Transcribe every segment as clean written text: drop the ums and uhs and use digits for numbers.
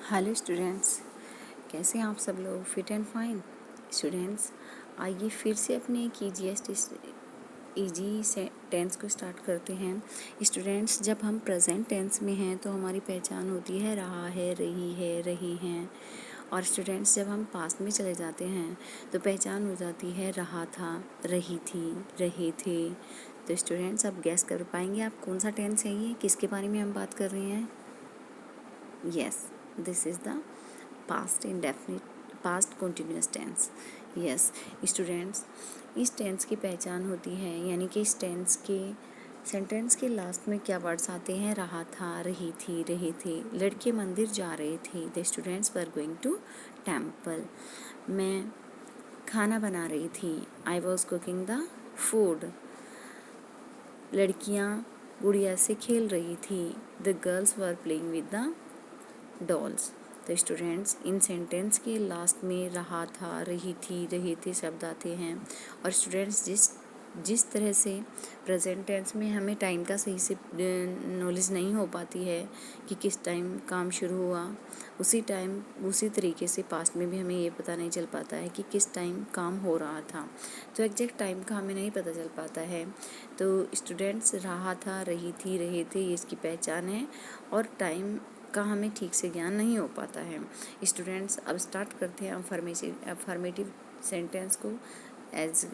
Hello students, कैसे हैं आप सब लोग? Fit and fine students. आइए फिर से अपने एक ईजी से टेंस को स्टार्ट करते हैं। स्टूडेंट्स, जब हम प्रेजेंट टेंस में हैं तो हमारी पहचान होती है रहा है, रही हैं। और स्टूडेंट्स, जब हम पास्ट में चले जाते हैं तो पहचान हो जाती है रहा था, रही थी, रहे थे। तो स्टूडेंट्स, आप गैस कर पाएंगे आप कौन सा टेंस है ये, किसके बारे में हम बात कर रहे हैं? Yes, this is the past continuous tense. Yes, students, इस टेंस की पहचान होती है, यानी कि इस टेंस के सेंटेंस के लास्ट में क्या वर्ड्स आते हैं? रहा था, रही थी, रहे थे। लड़के मंदिर जा रहे थे। The students were going to temple. मैं खाना बना रही थी। I was cooking the food. लड़कियाँ गुड़िया से खेल रही थी। The girls were playing with the dolls. तो स्टूडेंट्स, इन सेंटेंस के लास्ट में रहा था, रही थी, रहे थे शब्द आते हैं। और स्टूडेंट्स, जिस तरह से प्रेजेंट टेंस में हमें टाइम का सही से नॉलेज नहीं हो पाती है कि किस टाइम काम शुरू हुआ, उसी तरीके से पास्ट में भी हमें ये पता नहीं चल पाता है कि किस टाइम काम हो रहा था। तो एग्जैक्ट टाइम का हमें नहीं पता चल पाता है। तो स्टूडेंट्स, रहा था, रही थी, रहे थे, ये इसकी पहचान है। और टाइम का हमें ठीक से ज्ञान नहीं हो पाता है। स्टूडेंट्स, अब स्टार्ट करते हैं अफर्मेटिव सेंटेंस को। एज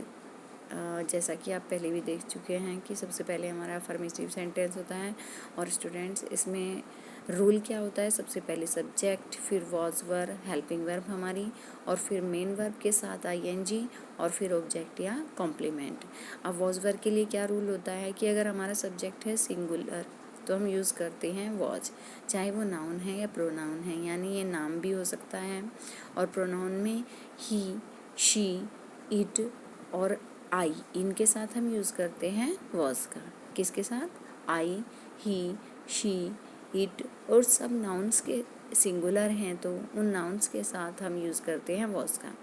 जैसा कि आप पहले भी देख चुके हैं कि सबसे पहले हमारा अफर्मेटिव सेंटेंस होता है। और स्टूडेंट्स, इसमें रूल क्या होता है? सबसे पहले सब्जेक्ट, फिर वॉज वर्ब, हेल्पिंग वर्ब हमारी, और फिर मेन वर्ब के साथ आईएनजी, और फिर ऑब्जेक्ट या कॉम्प्लीमेंट। अब वॉज वर्ब के लिए क्या रूल होता है कि अगर हमारा सब्जेक्ट है सिंगुलर तो हम यूज़ करते हैं वॉज, चाहे वो नाउन है या प्रोनाउन है, यानी ये नाम भी हो सकता है। और प्रोनाउन में ही, शी, इट और आई, इनके साथ हम यूज़ करते हैं वॉज का। किसके साथ? आई, ही, शी, इट, और सब नाउन्स के सिंगुलर हैं तो उन नाउन्स के साथ हम यूज़ करते हैं वॉज का।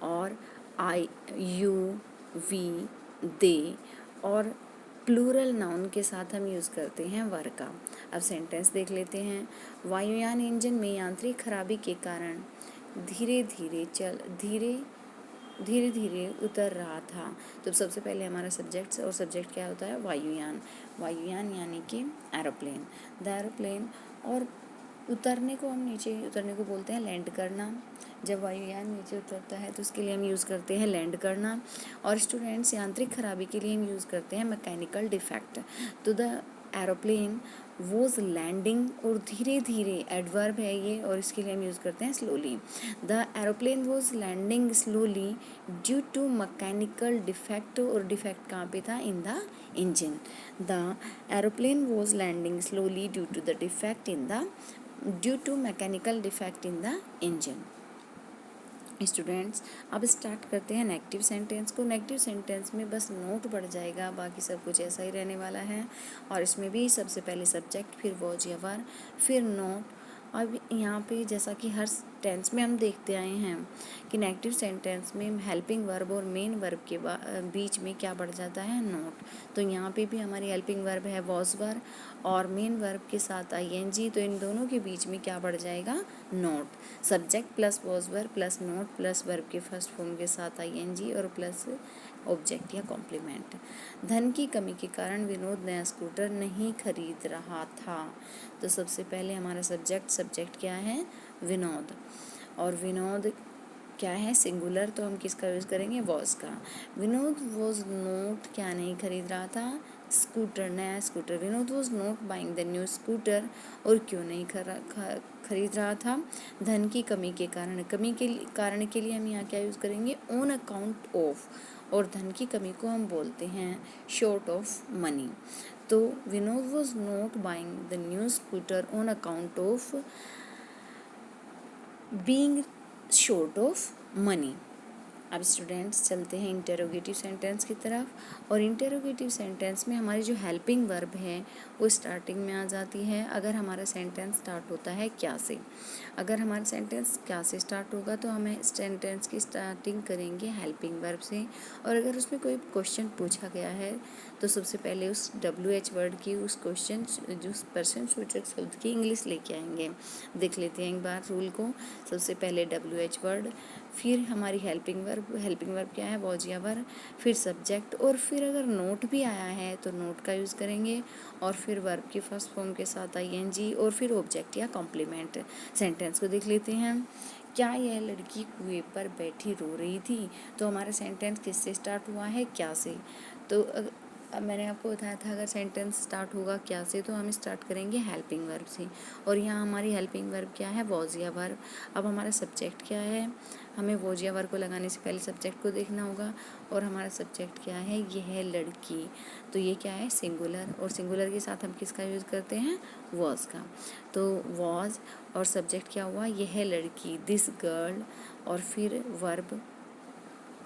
और आई, यू, वी, दे और प्लूरल नाउन के साथ हम यूज़ करते हैं वर का। अब सेंटेंस देख लेते हैं। वायुयान इंजन में यांत्रिक खराबी के कारण धीरे धीरे उतर रहा था। तो सबसे पहले हमारा सब्जेक्ट, और सब्जेक्ट क्या होता है? वायुयान। वायुयान यानी कि एरोप्लेन, द एरोप्लेन। और उतरने को हम नीचे उतरने को बोलते हैं लैंड करना। जब वायुयान नीचे उतरता है तो उसके लिए हम यूज़ करते हैं लैंड करना। और स्टूडेंट्स, यांत्रिक खराबी के लिए हम यूज़ करते हैं मैकेनिकल डिफेक्ट। तो द एरोप्लेन वॉज लैंडिंग, और धीरे धीरे एडवर्ब है ये, और इसके लिए हम यूज़ करते हैं slowly. The aeroplane was landing slowly due to mechanical defect, और डिफेक्ट कहाँ पे था? In the engine. The aeroplane was landing slowly due to mechanical defect in the engine. Students, अब स्टार्ट करते हैं नेगेटिव सेंटेंस को। नेगेटिव सेंटेंस में बस नोट बढ़ जाएगा, बाकी सब कुछ ऐसा ही रहने वाला है। और इसमें भी सबसे पहले सब्जेक्ट, फिर वॉज या वर, फिर नोट। अब यहाँ पे जैसा कि हर टेंस में हम देखते आए हैं कि नेगेटिव सेंटेंस में हेल्पिंग वर्ब और मेन वर्ब के बीच में क्या बढ़ जाता है? नोट। तो यहाँ पे भी हमारी हेल्पिंग वर्ब है वॉज वर, और मेन वर्ब के साथ आईएनजी, तो इन दोनों के बीच में क्या बढ़ जाएगा? Note. Subject plus was verb plus note plus verb के फर्स्ट फॉर्म के साथ आईएनजी और प्लस ऑब्जेक्ट या कॉम्प्लीमेंट। धन की कमी के कारण विनोद नया स्कूटर नहीं खरीद रहा था। तो सबसे पहले हमारा सब्जेक्ट क्या है? विनोद। और विनोद क्या है? सिंगुलर, तो हम किसका यूज़ करेंगे? वॉज का। विनोद वॉज नोट क्या नहीं खरीद रहा था? स्कूटर, नया scooter. Vinod was not buying the new scooter, और क्यों नहीं खरीद रहा था? धन की कमी के कारण। कारण के लिए हम यहाँ क्या यूज़ करेंगे? ऑन अकाउंट ऑफ, और धन की कमी को हम बोलते हैं शॉर्ट ऑफ मनी। तो Vinod was not buying the new scooter on account of being short of money. अब स्टूडेंट्स चलते हैं इंटेरोगेटिव सेंटेंस की तरफ। और इंटेरोगेटिव सेंटेंस में हमारी जो हेल्पिंग वर्ब है वो स्टार्टिंग में आ जाती है अगर हमारा सेंटेंस स्टार्ट होता है क्या से। अगर हमारा सेंटेंस क्या से स्टार्ट होगा तो हमें सेंटेंस की स्टार्टिंग करेंगे हेल्पिंग वर्ब से। और अगर उसमें कोई क्वेश्चन पूछा गया है तो सबसे पहले उस WH वर्ड की उस क्वेश्चन जो पर्सन सूचक शब्द की इंग्लिश लेके आएंगे। देख लेते हैं एक बार रूल को। सबसे पहले WH वर्ड, फिर हमारी हेल्पिंग वर्ब क्या है, वॉज या वर, फिर सब्जेक्ट, और फिर अगर नोट भी आया है तो नोट का यूज़ करेंगे, और फिर वर्ब की फर्स्ट फॉर्म के साथ ING, और फिर ऑब्जेक्ट या कॉम्प्लीमेंट। सेंटेंस को देख लेते हैं। क्या यह लड़की कुएं पर बैठी रो रही थी? तो हमारा सेंटेंस किससे स्टार्ट हुआ है, क्या से। तो अब मैंने आपको बताया था अगर सेंटेंस स्टार्ट होगा क्या से तो हम स्टार्ट करेंगे हेल्पिंग वर्ब से। और यहाँ हमारी हेल्पिंग वर्ब क्या है, वॉज या वर्ब। अब हमारा सब्जेक्ट क्या है, हमें वॉज या वर्ब को लगाने से पहले सब्जेक्ट को देखना होगा। और हमारा सब्जेक्ट क्या है, ये है लड़की। तो ये क्या है, सिंगुलर, और सिंगुलर के साथ हम किसका यूज़ करते हैं, वॉज का। तो वॉज और सब्जेक्ट क्या हुआ, ये है लड़की, दिस गर्ल, और फिर वर्ब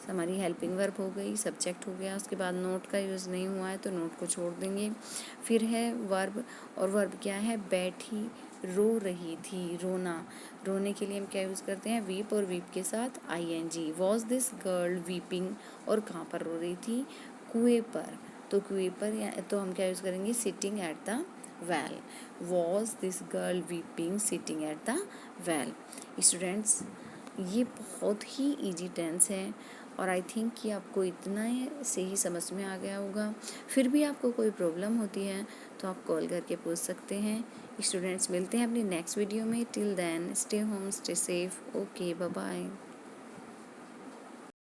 हमारी हेल्पिंग वर्ब हो गई, सब्जेक्ट हो गया। उसके बाद नोट का यूज़ नहीं हुआ है तो नोट को छोड़ देंगे। फिर है वर्ब, और वर्ब क्या है, बैठी रो रही थी, रोना। रोने के लिए हम क्या यूज़ करते हैं, वीप, और वीप के साथ ING। Was this girl weeping, और कहाँ पर रो रही थी, कुएं पर। तो कुएं पर या तो हम क्या यूज़ करेंगे, sitting at the well. Was this girl weeping sitting at the well. Students, ये बहुत ही इजी टेंस है और आई थिंक कि आपको इतना से ही समझ में आ गया होगा। फिर भी आपको कोई प्रॉब्लम होती है तो आप कॉल करके पूछ सकते हैं। स्टूडेंट्स, मिलते हैं अपनी नेक्स्ट वीडियो में। Till then stay home, stay safe, okay, bye bye.